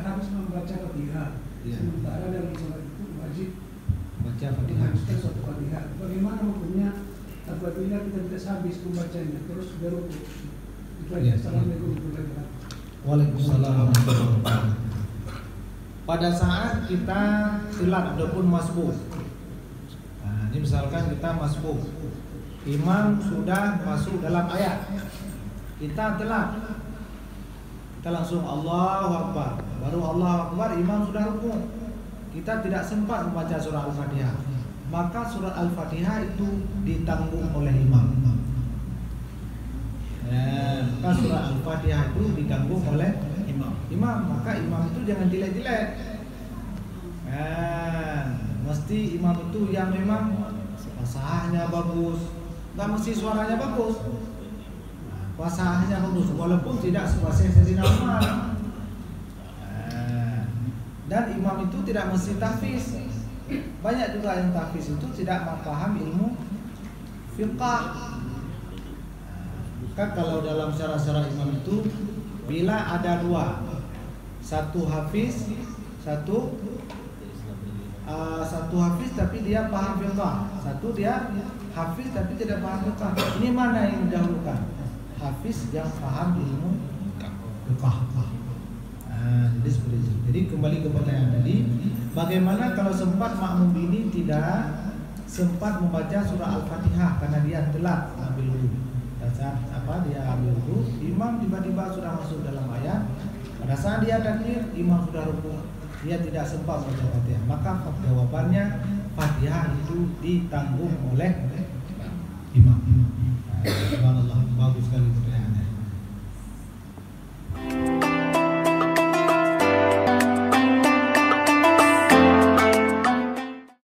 harus membaca Fatihah. Ya. Sementara dalam sholat itu wajib Baca Fatihah. menghabiskan suatu Fatihah. Bagaimana hukumnya apabila kita tidak habis membacanya terus berukuk? Itu aja. Assalamualaikum warahmatullahi wabarakatuh. Waalaikumsalam warahmatullahi wabarakatuh. Pada saat kita tilat ataupun masbuk, nah, ini misalkan kita masbuk, imam sudah masuk dalam ayat, kita telat, kita langsung Allahu Akbar, baru Allahu Akbar, imam sudah rukuk, kita tidak sempat membaca surah Al-Fatihah, maka surah Al-Fatihah itu ditanggung oleh imam. Maka surah Al-Fatihah itu ditanggung oleh imam, maka imam itu jangan jelek-jelek. Mesti imam itu yang memang fasahahnya bagus, nggak mesti suaranya bagus, fasahahnya bagus, walaupun tidak sefasih Sayyidina Umar. Dan imam itu tidak mesti tahfiz. Banyak juga yang tahfiz itu tidak memahami ilmu fiqh. Maka kalau dalam syarat-syarat imam itu bila ada dua, satu hafiz, satu hafiz tapi dia paham fiqh, satu dia hafiz tapi tidak paham fiqh. Ini mana yang didahulukan? Hafiz yang paham ilmu fiqh. Jadi seperti itu. Jadi kembali ke pertanyaan tadi, bagaimana kalau sempat makmum ini tidak sempat membaca surah Al-Fatihah karena dia telat ambil wudu. Saat dia ambil wudu, imam tiba-tiba sudah masuk dalam ayat. Pada saat dia takbir, imam sudah rukuk, dia tidak sempat membaca Fatihah. Maka jawabannya Fatihah itu ditanggung oleh imam. Subhanallah, bagus sekali.